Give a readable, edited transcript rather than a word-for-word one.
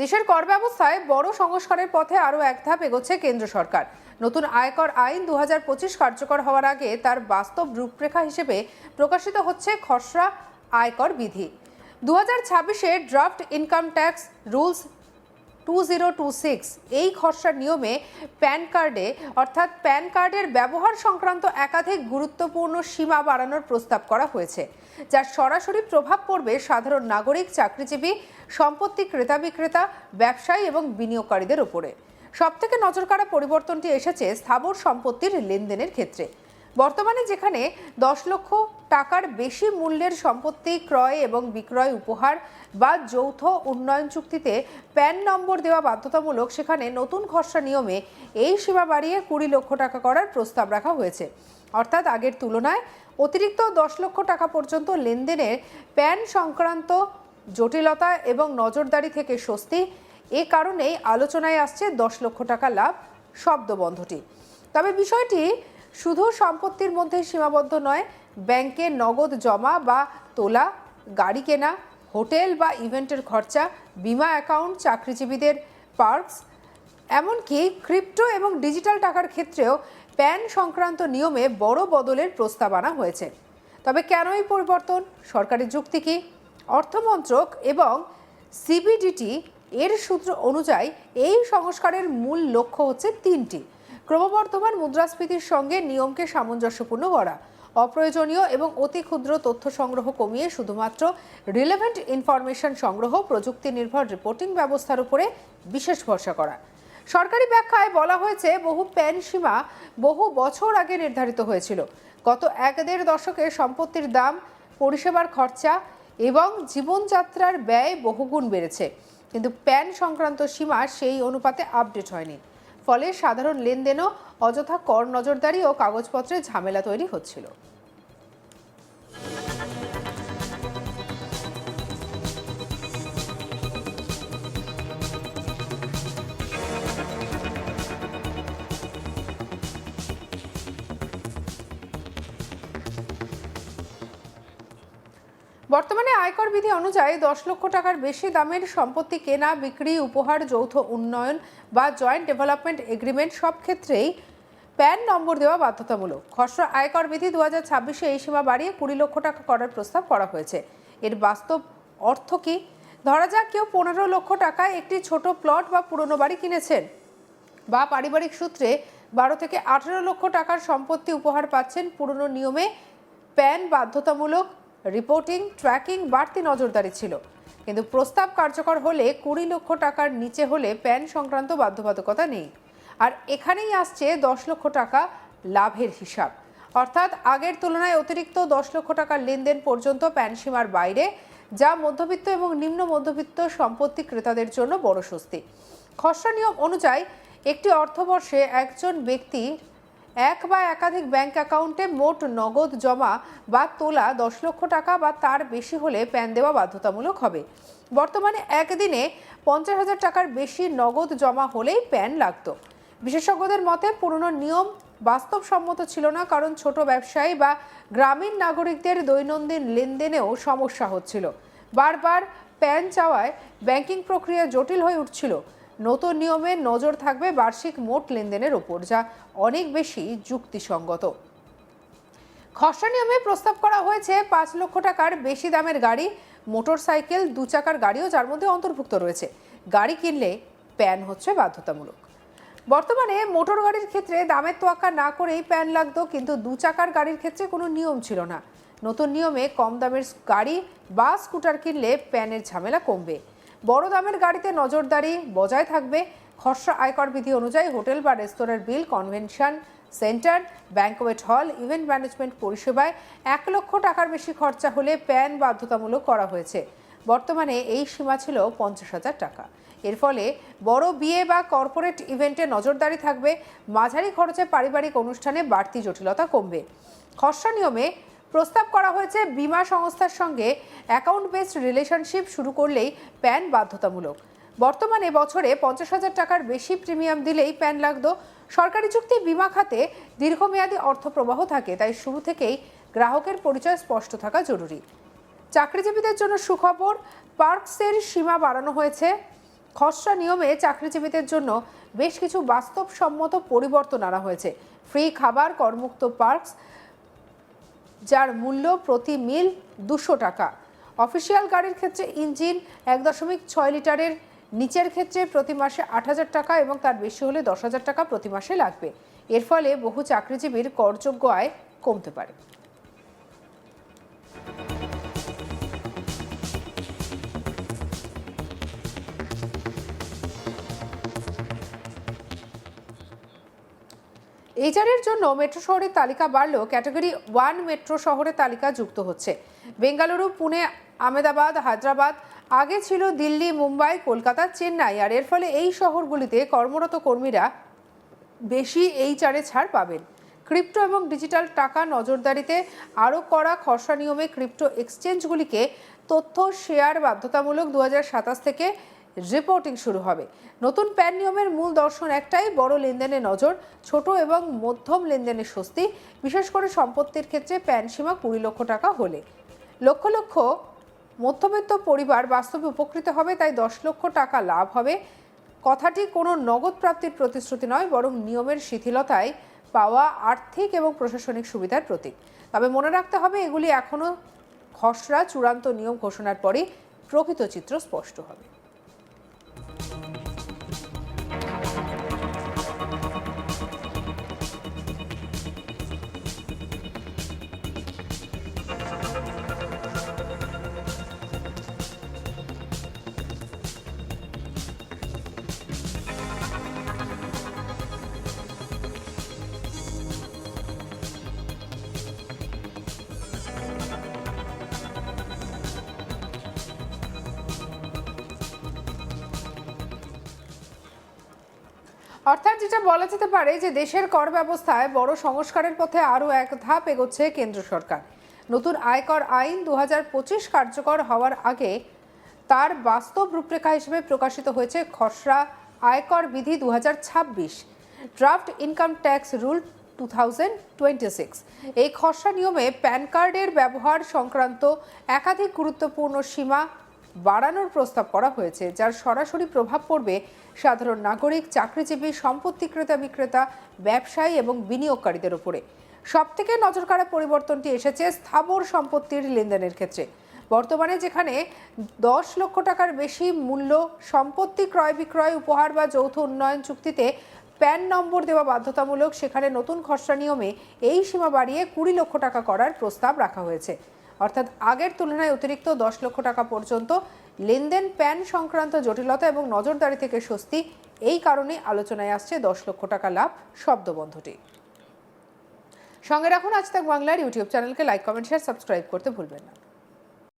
দেশের কর ব্যবস্থায় বড় সংস্কারের পথে আরও এক ধাপ এগোচ্ছে কেন্দ্র সরকার। নতুন আয়কর আইন 2025 কার্যকর হওয়ার আগে তার বাস্তব রূপরেখা হিসেবে প্রকাশিত হচ্ছে খসড়া আয়কর বিধি। 2026-এ ড্রাফট ইনকাম ট্যাক্স রুলস 2026 এই খসড়া নিয়মে প্যান কার্ডের ব্যবহার সংক্রান্ত একাধিক গুরুত্বপূর্ণ সীমা বাড়ানোর প্রস্তাব করা হয়েছে, যার সরাসরি প্রভাব পড়বে সাধারণ নাগরিক, চাকরিজীবী, সম্পত্তি ক্রেতা বিক্রেতা, ব্যবসায়ী এবং বিনিয়োগকারীদের উপরে। সবথেকে নজরকাড়া পরিবর্তনটি এসেছে স্থাবর সম্পত্তির লেনদেনের ক্ষেত্রে। বর্তমানে যেখানে 10 লক্ষ টাকার বেশি মূল্যের সম্পত্তি ক্রয় এবং বিক্রয়, উপহার বা যৌথ উন্নয়ন চুক্তিতে প্যান নম্বর দেওয়া বাধ্যতামূলক, সেখানে নতুন খসড়া নিয়মে এই সীমা বাড়িয়ে 20 লক্ষ টাকা করার প্রস্তাব রাখা হয়েছে। অর্থাৎ আগের তুলনায় অতিরিক্ত 10 লক্ষ টাকা পর্যন্ত লেনদেনের প্যান সংক্রান্ত জটিলতা এবং নজরদারি থেকে স্বস্তি। এ কারণেই আলোচনায় আসছে 10 লক্ষ টাকা লাভ শব্দবন্ধটি। তবে বিষয়টি শুধু সম্পত্তির মধ্যে সীমাবদ্ধ নয়। ব্যাংকে নগদ জমা বা তোলা, গাড়ি কেনা, হোটেল বা ইভেন্টের খরচা, বিমা অ্যাকাউন্ট, চাকরিজীবীদের পার্কস, এমনকি ক্রিপ্টো এবং ডিজিটাল টাকার ক্ষেত্রেও প্যান সংক্রান্ত নিয়মে বড় বদলের প্রস্তাব আনা হয়েছে। তবে কেন এই পরিবর্তন? সরকারি যুক্তি কি? অর্থমন্ত্রক এবং সিবিডিটি এর সূত্র অনুযায়ী এই সংস্কারের মূল লক্ষ্য হচ্ছে তিনটি: ক্রমবর্ধমান মুদ্রাস্ফীতির সঙ্গে নিয়মকে সামঞ্জস্যপূর্ণ করা, অপ্রয়োজনীয় এবং অতি ক্ষুদ্র তথ্য সংগ্রহ কমিয়ে শুধুমাত্র রিলেভেন্ট ইনফরমেশন সংগ্রহ, প্রযুক্তি নির্ভর রিপোর্টিং ব্যবস্থার উপরে বিশেষ ভরসা করা। সরকারি ব্যাখ্যায় বলা হয়েছে, বহু প্যান সীমা বহু বছর আগে নির্ধারিত হয়েছিল। গত 1-1.5 দশকে সম্পত্তির দাম, পরিষেবার খরচা এবং জীবনযাত্রার ব্যয় বহুগুণ বেড়েছে, কিন্তু প্যান সংক্রান্ত সীমা সেই অনুপাতে আপডেট হয়নি। ফলে সাধারণ লেনদেনও অযথা কর নজরদারি ও কাগজপত্রে ঝামেলা তৈরি হচ্ছিল। বর্তমানে আয়কর বিধি অনুযায়ী 10 লক্ষ টাকার বেশি দামের সম্পত্তি কেনা, বিক্রি, উপহার, যৌথ উন্নয়ন বা জয়েন্ট ডেভেলপমেন্ট এগ্রিমেন্ট সব ক্ষেত্রেই প্যান নম্বর দেওয়া বাধ্যতামূলক। খসড়া আয়কর বিধি 2026-এ এই সীমা বাড়িয়ে 20 লক্ষ টাকা করার প্রস্তাব করা হয়েছে। এর বাস্তব অর্থ কি? ধরা যাক কেউ 15 লক্ষ টাকায় একটি ছোট প্লট বা পুরনো বাড়ি কিনেছেন, বা পারিবারিক সূত্রে 12 থেকে 18 লক্ষ টাকার সম্পত্তি উপহার পাচ্ছেন। পুরনো নিয়মে প্যান বাধ্যতামূলক, রিপোর্টিং, ট্র্যাকিং, বাড়তি নজরদারি ছিল। কিন্তু প্রস্তাব কার্যকর হলে 20 লক্ষ টাকার নিচে হলে প্যান সংক্রান্ত বাধ্যবাধকতা নেই। আর এখানেই আসছে 10 লক্ষ টাকা লাভের হিসাব। অর্থাৎ আগের তুলনায় অতিরিক্ত 10 লক্ষ টাকার লেনদেন পর্যন্ত প্যান সীমার বাইরে, যা মধ্যবিত্ত এবং নিম্ন মধ্যবিত্ত সম্পত্তি ক্রেতাদের জন্য বড় স্বস্তি। খসড়া নিয়ম অনুযায়ী একটি অর্থবর্ষে একজন ব্যক্তির এক বা একাধিক ব্যাংক অ্যাকাউন্টে মোট নগদ জমা বা তোলা 10 লক্ষ টাকা বা তার বেশি হলে প্যান দেওয়া বাধ্যতামূলক হবে। বর্তমানে একদিনে 50,000 টাকার বেশি নগদ জমা হলেই প্যান লাগত। বিশেষজ্ঞদের মতে পুরনো নিয়ম বাস্তবসম্মত ছিল না, কারণ ছোট ব্যবসায়ী বা গ্রামীণ নাগরিকদের দৈনন্দিন লেনদেনেও সমস্যা হচ্ছিল। বারবার প্যান চাওয়ায় ব্যাংকিং প্রক্রিয়া জটিল হয়ে উঠছিল। নতুন নিয়মে নজর থাকবে বার্ষিক মোট লেনদেনের উপর, যা অনেক বেশি যুক্তিসঙ্গত। খসড়া নিয়মে প্রস্তাব করা হয়েছে 5 লক্ষ টাকার বেশি দামের গাড়ি, মোটরসাইকেল, 2 চাকার গাড়িও যার মধ্যে অন্তর্ভুক্ত রয়েছে। গাড়ি কিনলে প্যান হচ্ছে বাধ্যতামূলক। বর্তমানে মোটর গাড়ির ক্ষেত্রে দামের তোয়াক্কা না করেই প্যান লাগতো, কিন্তু 2 চাকার গাড়ির ক্ষেত্রে কোনো নিয়ম ছিল না। নতুন নিয়মে কম দামের গাড়ি বা স্কুটার কিনলে প্যানের ঝামেলা কমবে। বড় দামের গাড়িতে নজরদারি বজায় থাকবে। খসড়া আয়কর বিধি অনুযায়ী হোটেল বা রেস্তোরাঁর bill, convention centre, banquet hall, event management পরিষেবায় 1 লক্ষ টাকার বেশি খরচা হলে প্যান বাধ্যতামূলক করা হয়েছে। বর্তমানে এই সীমা ছিল 50,000 টাকা। এর ফলে বড় বিয়ে বা কর্পোরেট ইভেন্টে নজরদারি থাকবে। মাঝারি খরচে পারিবারিক অনুষ্ঠানে বাড়তি জটিলতা কমবে। খসড়া নিয়মে প্রস্তাব করা হয়েছে বিমা সংস্থার সঙ্গে অ্যাকাউন্ট বেসড রিলেশনশিপ শুরু করলেই প্যান বাধ্যতামূলক। বর্তমানে বছরে 50,000 টাকার বেশি প্রিমিয়াম দিলেই প্যান লাগতো। সরকারি চুক্তি বিমা খাতে দীর্ঘমেয়াদী অর্থ প্রবাহ থাকে, তাই শুরু থেকেই গ্রাহকের পরিচয় স্পষ্ট থাকা জরুরি। চাকরিজীবীদের জন্য সুখবর, পার্কসের সীমা বাড়ানো হয়েছে। খসড়া নিয়মে চাকরিজীবীদের জন্য বেশ কিছু বাস্তবসম্মত পরিবর্তন আনা হয়েছে। ফ্রি খাবার, করমুক্ত পার্কস, যার মূল্য প্রতি মিল 200 টাকা। অফিসিয়াল গাড়ির ক্ষেত্রে ইঞ্জিন 1.6 লিটারের নিচের ক্ষেত্রে প্রতি মাসে 8,000 টাকা এবং তার বেশি হলে 10,000 টাকা প্রতি মাসে লাগবে। এর ফলে বহু চাকরিজীবীর করযোগ্য আয় কমতে পারে। এইচআরের জন্য মেট্রো শহরের তালিকা বাড়লেও ক্যাটাগরি 1 মেট্রো শহরের তালিকা যুক্ত হচ্ছে। বেঙ্গালুরু, পুনে, আহমেদাবাদ, হায়দ্রাবাদ, আগে ছিল দিল্লি, মুম্বাই, কলকাতা, চেন্নাই। আর এর ফলে এই শহরগুলিতে কর্মরত কর্মীরা বেশি এইচআরে ছাড় পাবেন। ক্রিপ্টো এবং ডিজিটাল টাকা নজরদারিতে আরও কড়া খসড়া নিয়মে ক্রিপ্টো এক্সচেঞ্জগুলিকে তথ্য শেয়ার বাধ্যতামূলক। 2027 থেকে রিপোর্টিং শুরু হবে। নতুন প্যান নিয়মের মূল দর্শন একটাই, বড় লেনদেনে নজর, ছোট এবং মধ্যম লেনদেনে স্বস্তি। বিশেষ করে সম্পত্তির ক্ষেত্রে প্যান সীমা 20 লক্ষ টাকা হলে লক্ষ লক্ষ মধ্যবিত্ত পরিবার বাস্তবে উপকৃত হবে। তাই 10 লক্ষ টাকা লাভ হবে কথাটি কোনো নগদ প্রাপ্তির প্রতিশ্রুতি নয়, বরং নিয়মের শিথিলতায় পাওয়া আর্থিক এবং প্রশাসনিক সুবিধার প্রতীক। তবে মনে রাখতে হবে, এগুলি এখনও খসড়া। চূড়ান্ত নিয়ম ঘোষণার পরই প্রকৃত চিত্র স্পষ্ট হবে। অর্থাৎ যেটা বলা যেতে পারে যে দেশের কর ব্যবস্থায় বড় সংস্কারের পথে আরও এক ধাপ এগোচ্ছে কেন্দ্র সরকার। নতুন আয়কর আইন 2025 কার্যকর হওয়ার আগে তার বাস্তব রূপরেখা হিসেবে প্রকাশিত হয়েছে খসড়া আয়কর বিধি 2026, ড্রাফট ইনকাম ট্যাক্স রুল 2026। এই খসড়া নিয়মে প্যান কার্ডের ব্যবহার সংক্রান্ত একাধিক গুরুত্বপূর্ণ সীমা বাড়ানোর প্রস্তাব করা হয়েছে, যার সরাসরি প্রভাব পড়বে সাধারণ নাগরিক, চাকরিজীবী, সম্পত্তি ক্রেতা বিক্রেতা, ব্যবসায়ী এবং বিনিয়োগকারীদের উপরে। সবথেকে নজরকাড়া পরিবর্তনটি এসেছে স্থাবর সম্পত্তির লেনদেনের ক্ষেত্রে। বর্তমানে যেখানে 10 লক্ষ টাকার বেশি মূল্য সম্পত্তি ক্রয় বিক্রয়, উপহার বা যৌথ উন্নয়ন চুক্তিতে প্যান নম্বর দেওয়া বাধ্যতামূলক, সেখানে নতুন খসড়া নিয়মে এই সীমা বাড়িয়ে 20 লক্ষ টাকা করার প্রস্তাব রাখা হয়েছে। অর্থাৎ আগের তুলনায় অতিরিক্ত 10 লক্ষ টাকা পর্যন্ত লেনদেন। প্যান সংক্রান্ত জটিলতা এবং নজরদারি থেকে স্বস্তি। এই কারণে আলোচনায় আসছে 10 লক্ষ টাকা লাভ শব্দবন্ধটি। সঙ্গে রাখুন আজ তাক বাংলার ইউটিউব চ্যানেলকে লাইক, কমেন্ট, শেয়ার, সাবস্ক্রাইব করতে ভুলবেন না।